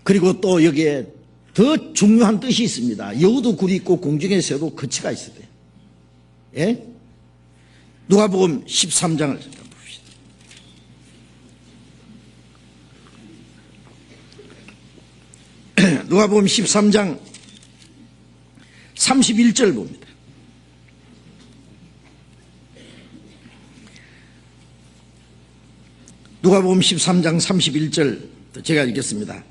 그리고 또 여기에 더 중요한 뜻이 있습니다. 여우도 굴이 있고 공중의 새도 거치가 있어야 돼요. 예? 누가복음 13장을 봅시다. 누가복음 13장 31절 봅니다. 누가복음 13장 31절 제가 읽겠습니다.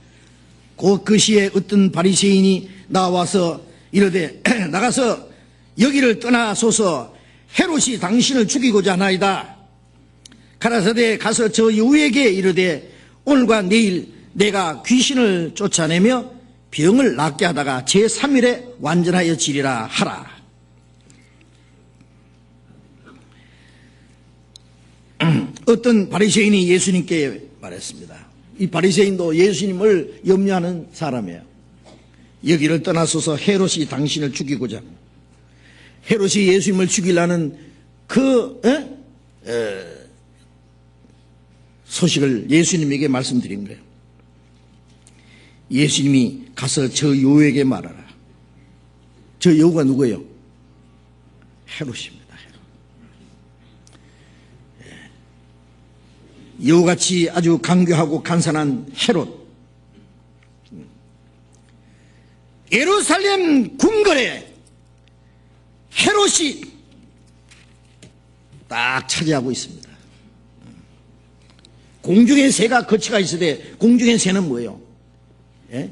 그 시에 어떤 바리새인이 나와서 이르되 나가서 여기를 떠나소서 헤롯이 당신을 죽이고자 하나이다. 가라사대 가서 저 여우에게 이르되 오늘과 내일 내가 귀신을 쫓아내며 병을 낫게 하다가 제3일에 완전하여 지리라 하라. 어떤 바리새인이 예수님께 말했습니다. 이 바리새인도 예수님을 염려하는 사람이에요. 여기를 떠나소서 헤롯이 당신을 죽이고자, 헤롯이 예수님을 죽이려는 그 소식을 예수님에게 말씀드린 거예요. 예수님이 가서 저 여우에게 말하라. 저 여우가 누구예요? 헤롯입니다. 여우같이 아주 강교하고 간사한 헤롯, 예루살렘 궁궐에 헤롯이 딱 차지하고 있습니다. 공중의 새가 거치가 있으되 공중의 새는 뭐예요? 예?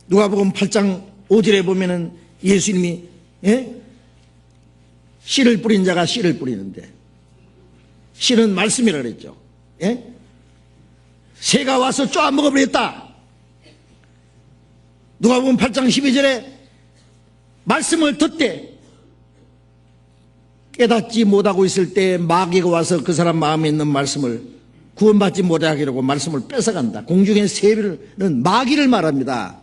누가복음 8장 5절에 보면은 예수님이 씨를 뿌린 자가 씨를 뿌리는데 씨는 말씀이라 그랬죠. 예? 새가 와서 쪼아 먹어버렸다. 누가복음 8장 12절에 말씀을 듣되 깨닫지 못하고 있을 때 마귀가 와서 그 사람 마음에 있는 말씀을 구원받지 못하게 하고 말씀을 뺏어간다. 공중의 새는 마귀를 말합니다.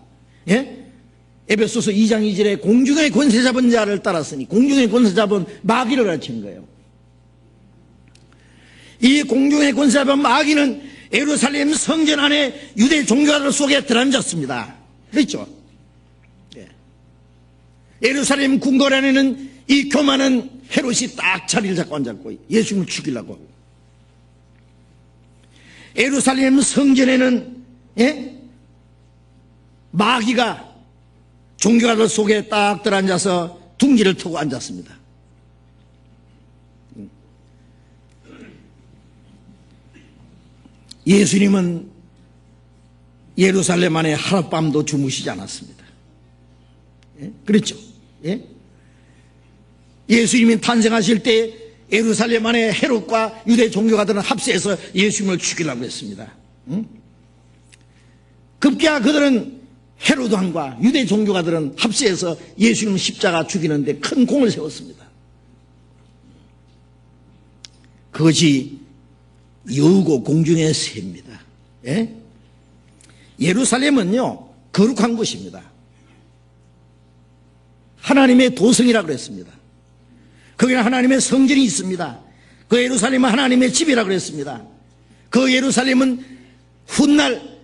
예? 에베소서 2장 2절에 공중의 권세 잡은 자를 따랐으니 공중의 권세 잡은 마귀를 가르친 거예요. 이 공중의 권세 잡은 마귀는 예루살렘 성전 안에 유대 종교가들 속에 들어앉았습니다. 그렇죠? 예. 예루살렘 궁궐 안에는 이 교만한 헤롯이 딱 자리를 잡고 앉았고 예수님을 죽이려고. 예루살렘 성전에는 마귀가 종교가들 속에 딱 들어앉아서 둥지를 트고 앉았습니다. 예수님은 예루살렘 안에 하룻밤도 주무시지 않았습니다. 예? 그렇죠? 예? 예수님이 탄생하실 때 예루살렘 안에 헤롯과 유대 종교가들은 합세해서 예수님을 죽이려고 했습니다. 응? 급기야 그들은 헤롯 왕과 유대 종교가들은 합세해서 예수님 십자가 죽이는데 큰 공을 세웠습니다. 그것이 여우고 공중의 새입니다. 예? 예루살렘은요 거룩한 곳입니다. 하나님의 도성이라고 그랬습니다. 거기는 하나님의 성전이 있습니다. 그 예루살렘은 하나님의 집이라고 그랬습니다. 그 예루살렘은 훗날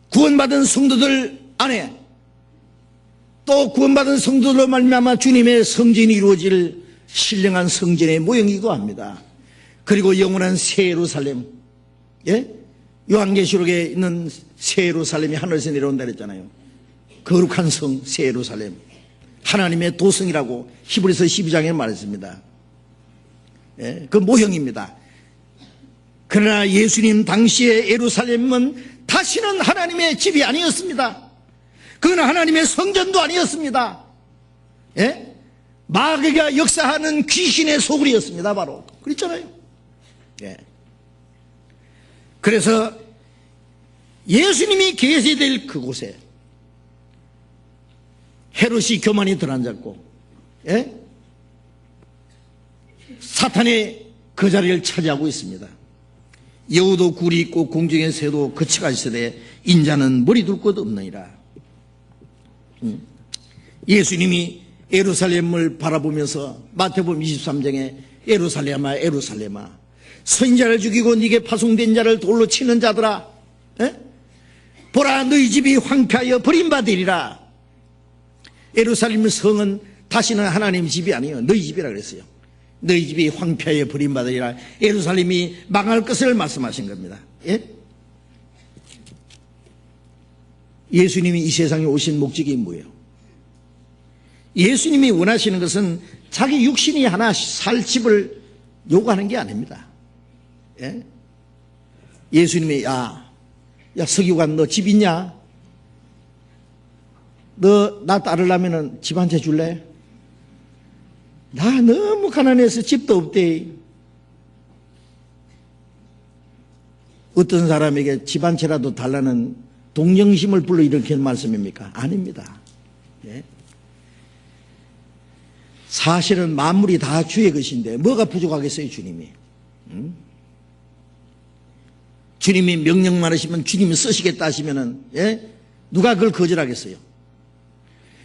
구원받은 성도들 안에 또 구원받은 성도들로 말미암아 주님의 성전이 이루어질 신령한 성전의 모형이기도 합니다. 그리고 영원한 새 예루살렘, 예? 요한계시록에 있는 새 예루살렘이 하늘에서 내려온다 그랬잖아요. 거룩한 성 새 예루살렘, 하나님의 도성이라고 히브리서 12장에 말했습니다. 예? 그 모형입니다. 그러나 예수님 당시의 예루살렘은 다시는 하나님의 집이 아니었습니다. 그건 하나님의 성전도 아니었습니다. 예? 마귀가 역사하는 귀신의 소굴이었습니다. 바로 그랬잖아요. 예. 그래서 예수님이 계셔야 될 그곳에 헤롯이 교만이 들어앉았고, 예? 사탄의 그 자리를 차지하고 있습니다. 여우도 굴이 있고 공중의 새도 거치가 있으되 인자는 머리 둘 곳 없느니라. 예수님이 예루살렘을 바라보면서 마태복음 23장에 예루살렘아 예루살렘아 선지자를 죽이고 네게 파송된 자를 돌로 치는 자들아, 에? 보라, 너희 집이 황폐하여 버림받으리라. 예루살렘 성은 다시는 하나님 집이 아니에요. 너희 집이라 그랬어요. 너희 집이 황폐하여 버림받으리라. 예루살렘이 망할 것을 말씀하신 겁니다. 예? 예수님이 이 세상에 오신 목적이 뭐예요? 예수님이 원하시는 것은 자기 육신이 하나 살 집을 요구하는 게 아닙니다. 예? 예수님이 야 서기관 너 집 있냐? 너 나 따르려면 집 한 채 줄래? 나 너무 가난해서 집도 없대. 어떤 사람에게 집 한 채라도 달라는 동정심을 불러일으키는 말씀입니까? 아닙니다. 예? 사실은 만물이 다 주의 것인데 뭐가 부족하겠어요, 주님이? 주님이 명령만 하시면 주님이 쓰시겠다 하시면은, 예? 누가 그걸 거절하겠어요?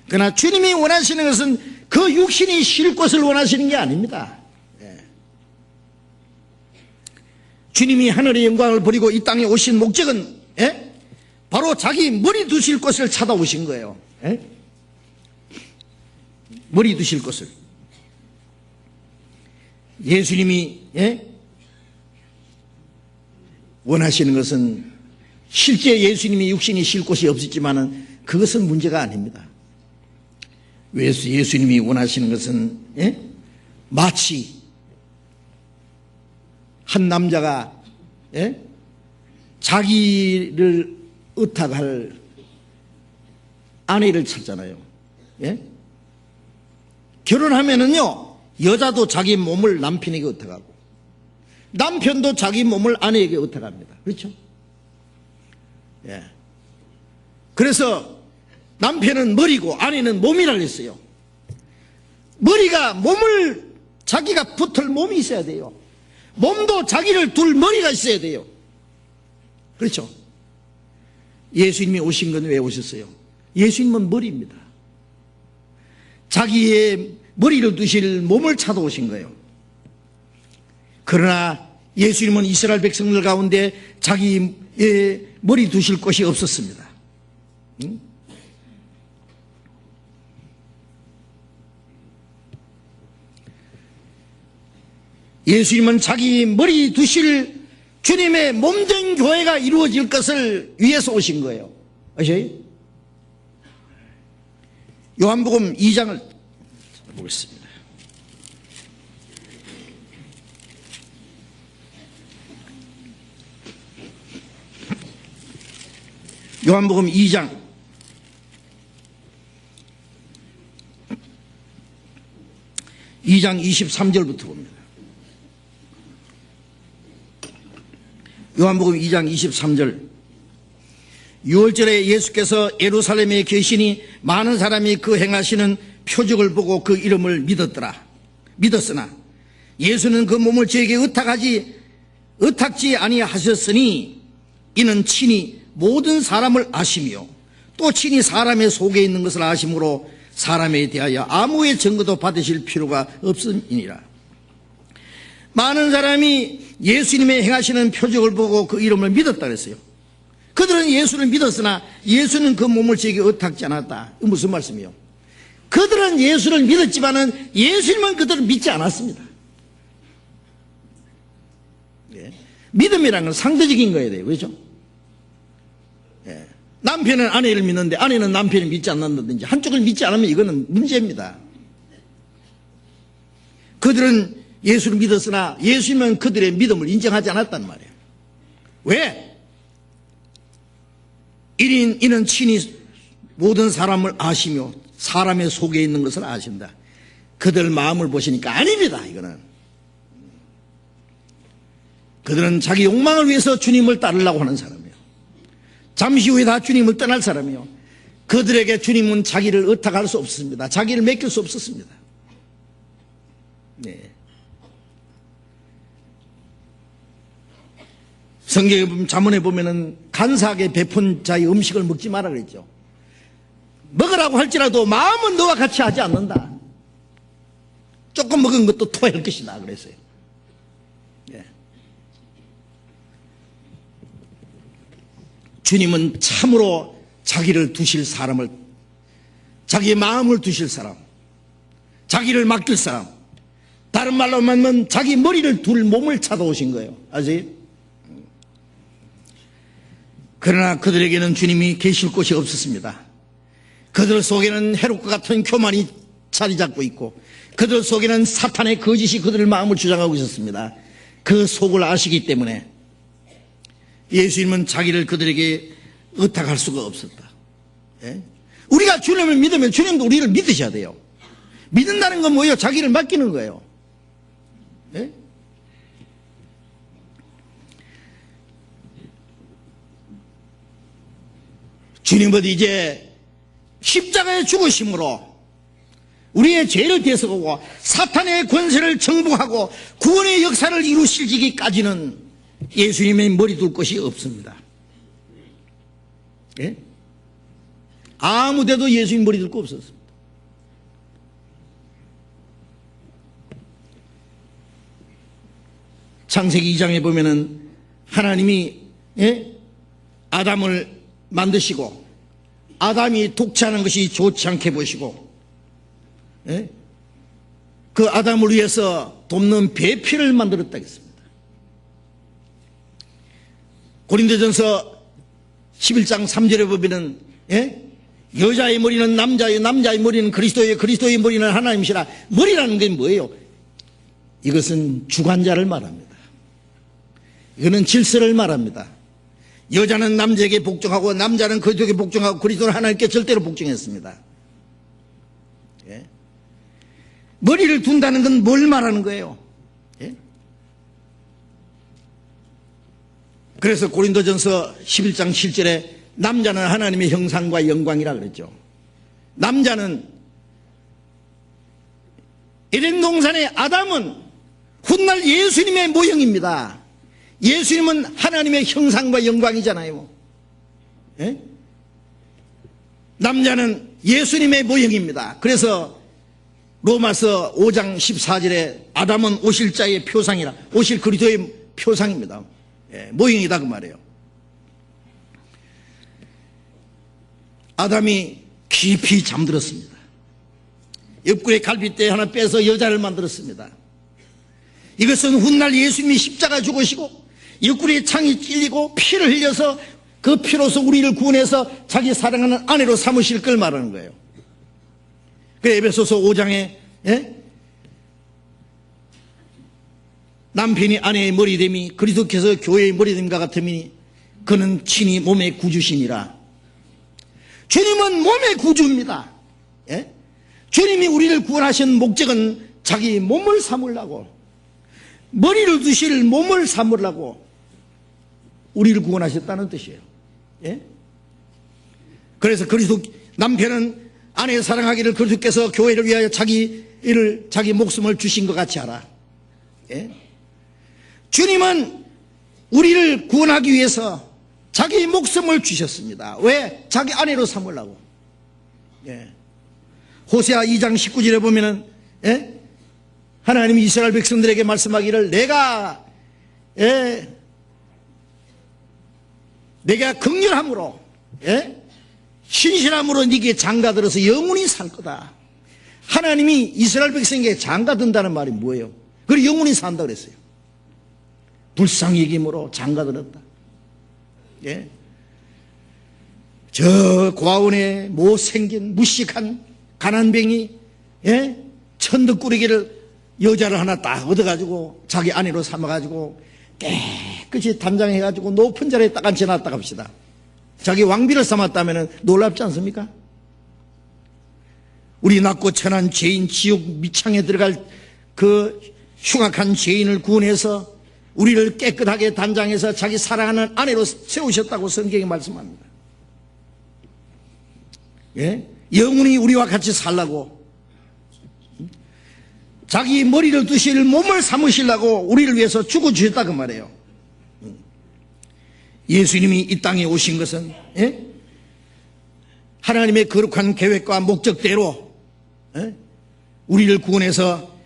그러나 주님이 원하시는 것은 그 육신이 쉴 곳을 원하시는 게 아닙니다. 예. 주님이 하늘의 영광을 버리고 이 땅에 오신 목적은, 예? 바로 자기 머리 두실 곳을 찾아오신 거예요. 예? 머리 두실 곳을. 예수님이, 예? 원하시는 것은 실제 예수님이 육신이 쉴 곳이 없었지만은 그것은 문제가 아닙니다. 왜 예수님이 원하시는 것은, 예? 마치 한 남자가, 예? 자기를 의탁할 아내를 찾잖아요. 예? 결혼하면은요, 여자도 자기 몸을 남편에게 의탁하고, 남편도 자기 몸을 아내에게 의탁합니다. 그렇죠? 예. 그래서 남편은 머리고 아내는 몸이라 그랬어요. 머리가 몸을, 자기가 붙을 몸이 있어야 돼요. 몸도 자기를 둘 머리가 있어야 돼요. 그렇죠? 예수님이 오신 건 왜 오셨어요? 예수님은 머리입니다. 자기의 머리를 두실 몸을 찾아오신 거예요. 그러나 예수님은 이스라엘 백성들 가운데 자기의 머리 두실 곳이 없었습니다. 응? 예수님은 자기 머리 두실 주님의 몸된 교회가 이루어질 것을 위해서 오신 거예요. 아시죠? 요한복음 2장을 보겠습니다. 요한복음 2장 23절부터 봅니다. 요한복음 2장 23절. 6월절에 예수께서 예루살렘에 계시니 많은 사람이 그 행하시는 표적을 보고 그 이름을 믿었으나 예수는 그 몸을 저에게 의탁지 아니하셨으니 이는 친히 모든 사람을 아시며 또 친히 사람의 속에 있는 것을 아심으로 사람에 대하여 아무의 증거도 받으실 필요가 없음이니라. 많은 사람이 예수님의 행하시는 표적을 보고 그 이름을 믿었다 그랬어요. 그들은 예수를 믿었으나 예수는 그 몸을 저에게 의탁지 않았다. 이거 무슨 말씀이요? 그들은 예수를 믿었지만은 예수님은 그들을 믿지 않았습니다. 예. 믿음이라는 건 상대적인 거여야 돼요. 그렇죠? 예. 남편은 아내를 믿는데 아내는 남편을 믿지 않는다든지 한쪽을 믿지 않으면 이거는 문제입니다. 그들은 예수를 믿었으나 예수님은 그들의 믿음을 인정하지 않았단 말이에요. 왜? 이는 친히 모든 사람을 아시며 사람의 속에 있는 것을 아신다. 그들 마음을 보시니까 아닙니다. 이거는 그들은 자기 욕망을 위해서 주님을 따르려고 하는 사람이에요. 잠시 후에 다 주님을 떠날 사람이에요. 그들에게 주님은 자기를 의탁할 수 없습니다. 자기를 맡길 수 없었습니다. 네. 성경에 보면, 자문에 보면은 간사하게 베푼 자의 음식을 먹지 마라 그랬죠. 먹으라고 할지라도 마음은 너와 같이 하지 않는다. 조금 먹은 것도 토할 것이다 그랬어요. 예. 주님은 참으로 자기를 두실 사람을, 자기의 마음을 두실 사람, 자기를 맡길 사람, 다른 말로 하면 자기 머리를 둘 몸을 찾아오신 거예요. 아세요? 그러나 그들에게는 주님이 계실 곳이 없었습니다. 그들 속에는 해롭과 같은 교만이 자리 잡고 있고, 그들 속에는 사탄의 거짓이 그들의 마음을 주장하고 있었습니다. 그 속을 아시기 때문에 예수님은 자기를 그들에게 의탁할 수가 없었다. 예? 우리가 주님을 믿으면 주님도 우리를 믿으셔야 돼요. 믿는다는 건 뭐예요? 자기를 맡기는 거예요. 예? 주님은 이제 십자가에 죽으심으로 우리의 죄를 대속하고 사탄의 권세를 정복하고 구원의 역사를 이루시기까지는 예수님의 머리 둘 것이 없습니다. 예? 아무 데도 예수님 머리 둘 거 없었습니다. 창세기 2장에 보면은 하나님이 아담을 만드시고 아담이 독취하는 것이 좋지 않게 보시고 그 아담을 위해서 돕는 배필을 만들었다 했습니다. 고린도전서 11장 3절에 보면은 여자의 머리는 남자의, 남자의 머리는 그리스도의, 그리스도의 머리는 하나님이시라. 머리라는 게 뭐예요? 이것은 주관자를 말합니다. 이거는 질서를 말합니다. 여자는 남자에게 복종하고 남자는 그리스도에게 복종하고 그리스도는 하나님께 절대로 복종했습니다. 예? 머리를 둔다는 건 뭘 말하는 거예요? 예? 그래서 고린도전서 11장 7절에 남자는 하나님의 형상과 영광이라 그랬죠. 남자는 에덴 동산의 아담은 훗날 예수님의 모형입니다. 예수님은 하나님의 형상과 영광이잖아요. 예? 남자는 예수님의 모형입니다. 그래서 로마서 5장 14절에 아담은 오실 자의 표상이라, 오실 그리스도의 표상입니다. 예, 모형이다 그 말이에요. 아담이 깊이 잠들었습니다. 옆구리에 갈빗대 하나 빼서 여자를 만들었습니다. 이것은 훗날 예수님이 십자가 죽으시고 옆구리에 창이 찔리고 피를 흘려서 그 피로서 우리를 구원해서 자기 사랑하는 아내로 삼으실 걸 말하는 거예요. 그래 에베소서 5장에 남편이 아내의 머리됨이 그리스도께서 교회의 머리됨과 같으니 그는 친히 몸의 구주시니라. 주님은 몸의 구주입니다. 예? 주님이 우리를 구원하신 목적은 자기 몸을 삼으려고, 머리를 두실 몸을 삼으려고 우리를 구원하셨다는 뜻이에요. 예? 그래서 그리스도 남편은 아내 사랑하기를 그리스도께서 교회를 위하여 자기 목숨을 주신 것 같이 하라. 예? 주님은 우리를 구원하기 위해서 자기 목숨을 주셨습니다. 왜? 자기 아내로 삼으려고. 예. 호세아 2장 19절에 보면은 하나님이 이스라엘 백성들에게 말씀하기를 내가 긍휼함으로 신실함으로 네게 장가들어서 영원히 살 거다. 하나님이 이스라엘 백성에게 장가든다는 말이 뭐예요? 그리고 영원히 산다 그랬어요. 불쌍히 여김으로 장가들었다. 예. 저 고아원에 못생긴 무식한 가난뱅이 천덕꾸러기를 여자를 하나 딱 얻어가지고 자기 아내로 삼아가지고 깨끗이 단장해가지고 높은 자리에 딱 앉혀놨다 갑시다. 자기 왕비를 삼았다면 놀랍지 않습니까? 우리 낮고 천한 죄인 지옥 미창에 들어갈 그 흉악한 죄인을 구원해서 우리를 깨끗하게 단장해서 자기 사랑하는 아내로 세우셨다고 성경이 말씀합니다. 예? 영원히 우리와 같이 살라고 자기 머리를 두실 몸을 삼으시려고 우리를 위해서 죽어주셨다 그 말이에요. 예수님이 이 땅에 오신 것은 하나님의 거룩한 계획과 목적대로 우리를 구원해서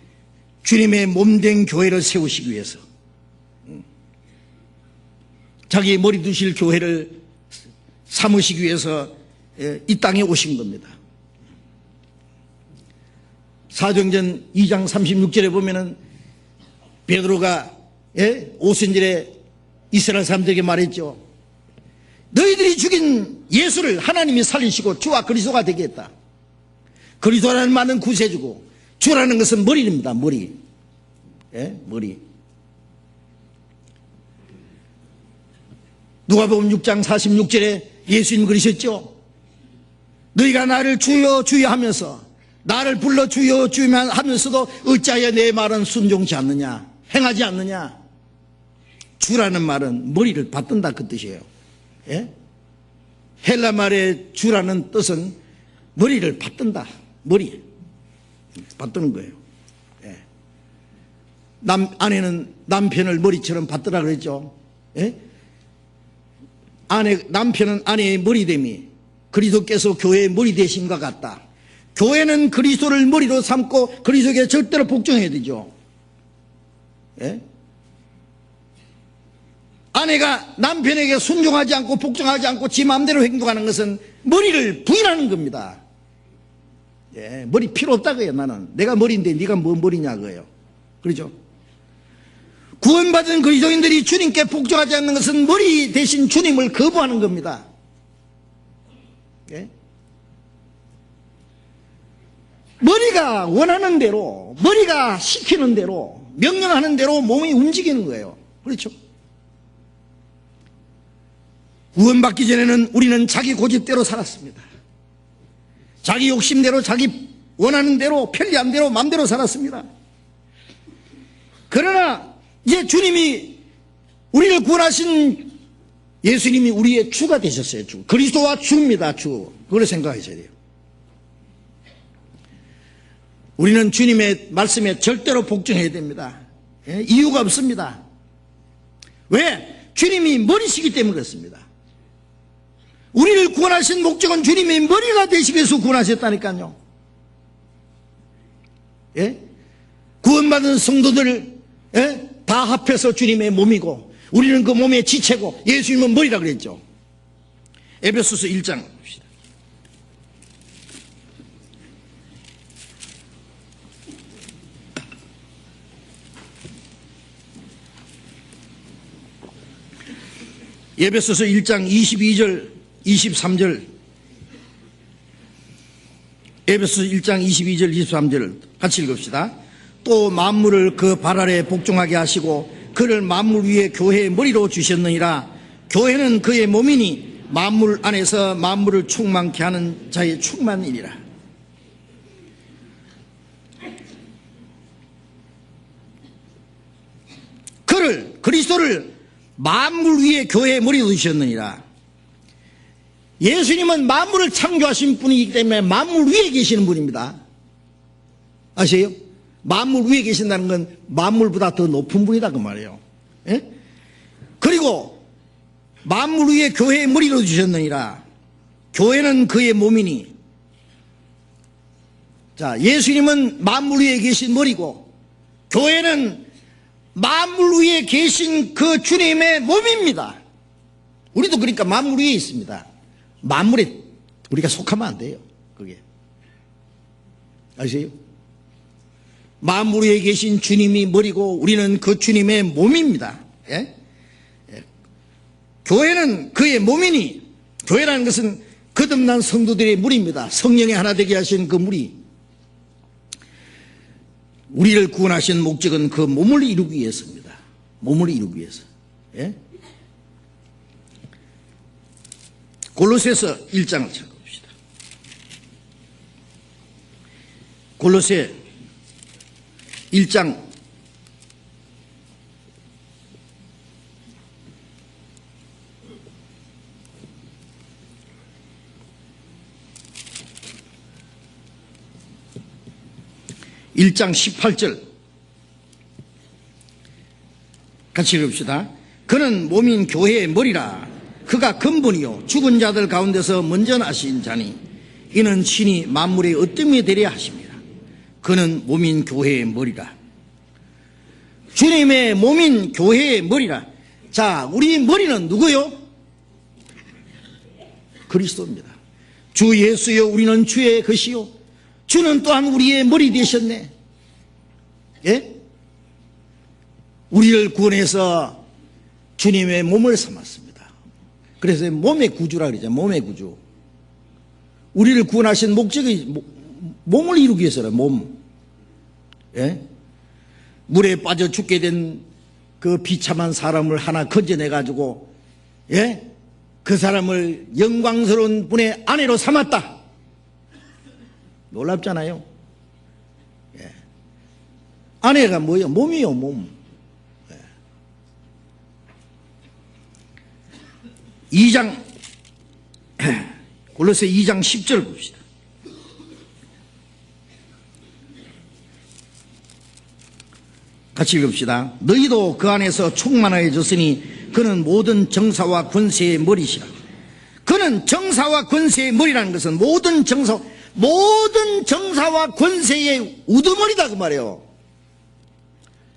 주님의 몸된 교회를 세우시기 위해서 자기 머리 두실 교회를 삼으시기 위해서 이 땅에 오신 겁니다. 사도행전 2장 36절에 보면은 베드로가 오순절에 이스라엘 사람들에게 말했죠. 너희들이 죽인 예수를 하나님이 살리시고 주와 그리스도가 되게 했다. 그리스도라는 말은 구세주고 주라는 것은 머리입니다. 머리. 머리. 누가복음 6장 46절에 예수님 그러셨죠. 너희가 나를 주여 주여 하면서 나를 불러 주여 주여 하면서도 어찌하여 내 말은 순종치 않느냐, 행하지 않느냐. 주라는 말은 머리를 받든다 그 뜻이에요. 헬라 말의 주라는 뜻은 머리를 받든다. 머리 받드는 거예요. 아내는 남편을 머리처럼 받더라 그랬죠. 남편은 아내의 머리됨이 그리스도께서 교회의 머리 되신과 같다. 교회는 그리스도를 머리로 삼고 그리스도에게 절대로 복종해야 되죠. 아내가 남편에게 순종하지 않고 복종하지 않고 지 마음대로 행동하는 것은 머리를 부인하는 겁니다. 머리 필요 없다고요. 나는 내가 머리인데 네가 뭐 머리냐 그예요. 그렇죠? 구원받은 그리스도인들이 주님께 복종하지 않는 것은 머리 대신 주님을 거부하는 겁니다. 머리가 원하는 대로, 머리가 시키는 대로, 명령하는 대로 몸이 움직이는 거예요. 그렇죠? 구원받기 전에는 우리는 자기 고집대로 살았습니다. 자기 욕심대로, 자기 원하는 대로, 편리한 대로, 마음대로 살았습니다. 그러나 이제 주님이 우리를 구원하신 예수님이 우리의 주가 되셨어요. 주. 그리스도와 주입니다. 주. 그걸 생각하셔야 돼요. 우리는 주님의 말씀에 절대로 복종해야 됩니다. 이유가 없습니다. 왜? 주님이 머리시기 때문에 그렇습니다. 우리를 구원하신 목적은 주님의 머리가 되시기 위해서 구원하셨다니까요. 구원받은 성도들 다 합해서 주님의 몸이고 우리는 그 몸의 지체고 예수님은 머리라 그랬죠. 에베소서 1장 봅시다. 에베소서 1장 22절 23절 에베소서 1장 22절 23절 같이 읽읍시다. 또 만물을 그 발 아래 복종하게 하시고 그를 만물 위에 교회의 머리로 주셨느니라. 교회는 그의 몸이니 만물 안에서 만물을 충만케 하는 자의 충만이니라. 그리스도를 만물 위에 교회의 머리로 두셨느니라. 예수님은 만물을 창조하신 분이기 때문에 만물 위에 계시는 분입니다. 아세요? 만물 위에 계신다는 건 만물보다 더 높은 분이다 그 말이에요. 그리고 만물 위에 교회의 머리로 주셨느니라. 교회는 그의 몸이니. 자, 예수님은 만물 위에 계신 머리고 교회는 만물 위에 계신 그 주님의 몸입니다. 우리도 그러니까 만물 위에 있습니다. 만물에 우리가 속하면 안 돼요. 그게 아세요? 만물 위에 계신 주님이 머리고 우리는 그 주님의 몸입니다. 교회는 그의 몸이니, 교회라는 것은 거듭난 성도들의 무리입니다. 성령의 하나 되게 하신 그 무리. 우리를 구원하신 목적은 그 몸을 이루기 위해서입니다. 몸을 이루기 위해서. 골로새서 1장을 찾아봅시다. 골로새 1장 1장 18절 같이 읽읍시다. 그는 몸인 교회의 머리라. 그가 근본이요 죽은 자들 가운데서 먼저 나신 자니 이는 신이 만물의 으뜸이 되려 하십니다. 그는 몸인 교회의 머리라. 주님의 몸인 교회의 머리라. 자, 우리 머리는 누구요? 그리스도입니다. 주 예수여 우리는 주의 것이요 주는 또한 우리의 머리 되셨네. 예? 우리를 구원해서 주님의 몸을 삼았습니다. 그래서 몸의 구주라 그러죠. 몸의 구주. 우리를 구원하신 목적이 몸을 이루기 위해서라. 몸. 예? 물에 빠져 죽게 된 그 비참한 사람을 하나 건져내 가지고 예? 그 사람을 영광스러운 분의 아내로 삼았다. 놀랍잖아요. 예. 아내가 뭐예요? 몸이요, 몸. 예. 2장 골로새 2장 10절 봅시다. 같이 읽읍시다. 너희도 그 안에서 충만해졌으니 그는 모든 정사와 권세의 머리시라. 그는 정사와 권세의 머리라는 것은 모든 정사와 권세의 우두머리다 그 말이에요.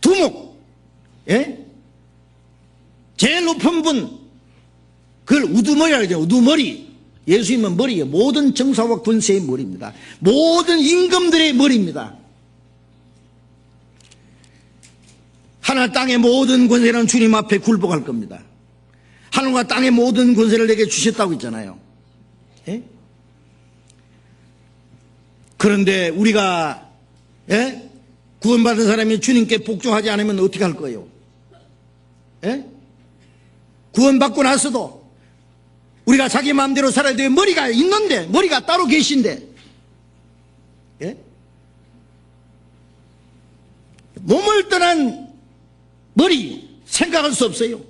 두목. 예? 제일 높은 분 그걸 우두머리라고 하죠. 우두머리. 예수님은 머리예요. 모든 정사와 권세의 머리입니다. 모든 임금들의 머리입니다. 하늘 땅의 모든 권세는 주님 앞에 굴복할 겁니다. 하늘과 땅의 모든 권세를 내게 주셨다고 했잖아요. 예? 그런데 우리가 예? 구원받은 사람이 주님께 복종하지 않으면 어떻게 할 거예요? 예? 구원받고 나서도 우리가 자기 마음대로 살아야 돼요. 머리가 있는데 머리가 따로 계신데 예? 몸을 떠난 머리 생각할 수 없어요.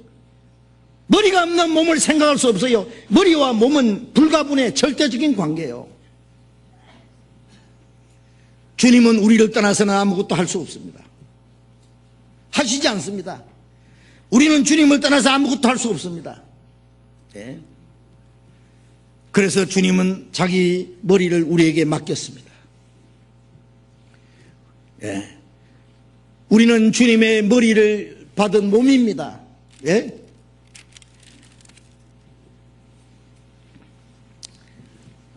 머리가 없는 몸을 생각할 수 없어요. 머리와 몸은 불가분의 절대적인 관계예요. 주님은 우리를 떠나서는 아무것도 할 수 없습니다. 하시지 않습니다. 우리는 주님을 떠나서 아무것도 할 수 없습니다. 네. 그래서 주님은 자기 머리를 우리에게 맡겼습니다. 네. 우리는 주님의 머리를 받은 몸입니다. 예?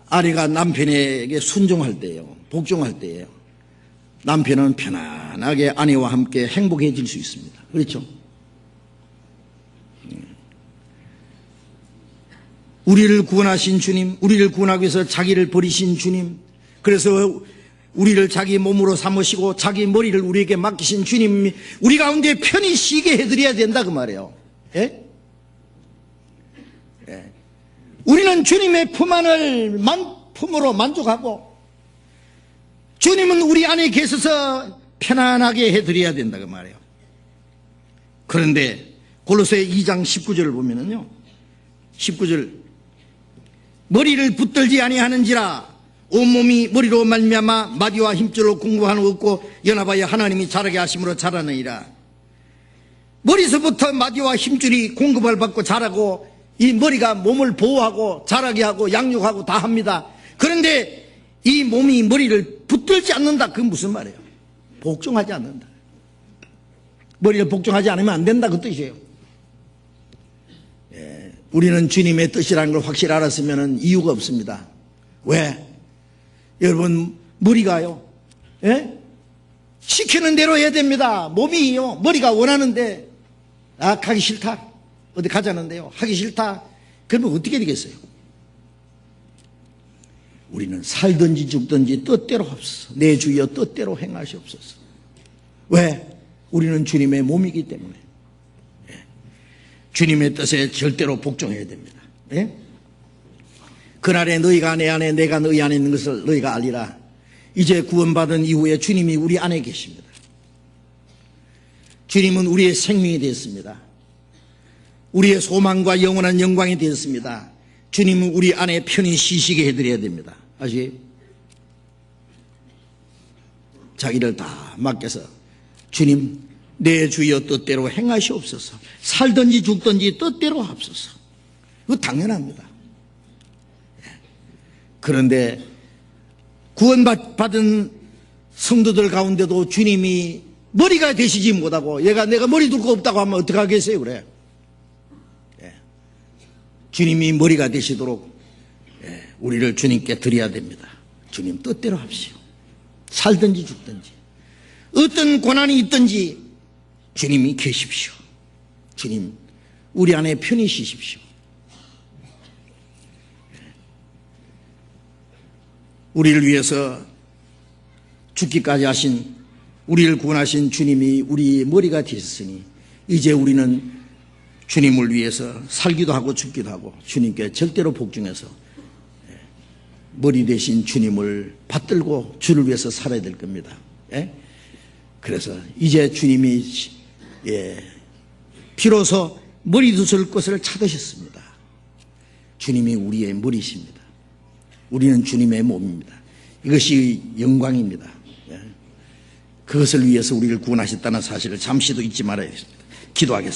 아내가 남편에게 순종할 때예요. 복종할 때예요. 남편은 편안하게 아내와 함께 행복해질 수 있습니다. 그렇죠? 우리를 구원하신 주님, 우리를 구원하기 위해서 자기를 버리신 주님, 그래서 우리를 자기 몸으로 삼으시고 자기 머리를 우리에게 맡기신 주님이 우리 가운데 편히 쉬게 해드려야 된다 그 말이에요. 예? 예. 우리는 주님의 품으로 만족하고 주님은 우리 안에 계셔서 편안하게 해드려야 된다 그 말이에요. 그런데 골로새 2장 19절을 보면은요, 19절 머리를 붙들지 아니하는지라 온몸이 머리로 말미암아 마디와 힘줄로 공부하는 것 없고 연합하여 하나님이 자라게 하심으로 자라느니라. 머리서부터 마디와 힘줄이 공급을 받고 자라고 이 머리가 몸을 보호하고 자라게 하고 양육하고 다 합니다. 그런데 이 몸이 머리를 붙들지 않는다. 그건 무슨 말이에요? 복종하지 않는다. 머리를 복종하지 않으면 안 된다 그 뜻이에요. 예, 우리는 주님의 뜻이라는 걸 확실히 알았으면 이유가 없습니다. 왜? 여러분 머리가요, 예? 시키는 대로 해야 됩니다. 몸이요, 머리가 원하는데 가기 싫다, 어디 가자는데요 하기 싫다, 그러면 어떻게 되겠어요? 우리는 살든지 죽든지 뜻대로 하옵소서. 내 주여 뜻대로 행하시옵소서. 왜? 우리는 주님의 몸이기 때문에. 예. 주님의 뜻에 절대로 복종해야 됩니다. 예? 그날에 너희가 내 안에 내가 너희 안에 있는 것을 너희가 알리라. 이제 구원받은 이후에 주님이 우리 안에 계십니다. 주님은 우리의 생명이 되었습니다. 우리의 소망과 영원한 영광이 되었습니다. 주님은 우리 안에 편히 쉬시게 해드려야 됩니다. 아시겠어요? 자기를 다 맡겨서 주님 내 주여 뜻대로 행하시옵소서. 살든지 죽든지 뜻대로 하옵소서. 그거 당연합니다. 그런데 구원받은 성도들 가운데도 주님이 머리가 되시지 못하고 내가 머리 둘 거 없다고 하면 어떡하겠어요? 그래. 예. 주님이 머리가 되시도록 우리를 주님께 드려야 됩니다. 주님 뜻대로 합시오. 살든지 죽든지 어떤 고난이 있든지 주님이 계십시오. 주님 우리 안에 편히 쉬십시오. 우리를 위해서 죽기까지 하신, 우리를 구원하신 주님이 우리의 머리가 되셨으니 이제 우리는 주님을 위해서 살기도 하고 죽기도 하고 주님께 절대로 복종해서 머리 대신 주님을 받들고 주를 위해서 살아야 될 겁니다. 그래서 이제 주님이 비로소 머리 두실 것을 찾으셨습니다. 주님이 우리의 머리십니다. 우리는 주님의 몸입니다. 이것이 영광입니다. 그것을 위해서 우리를 구원하셨다는 사실을 잠시도 잊지 말아야 됩니다. 기도하겠습니다.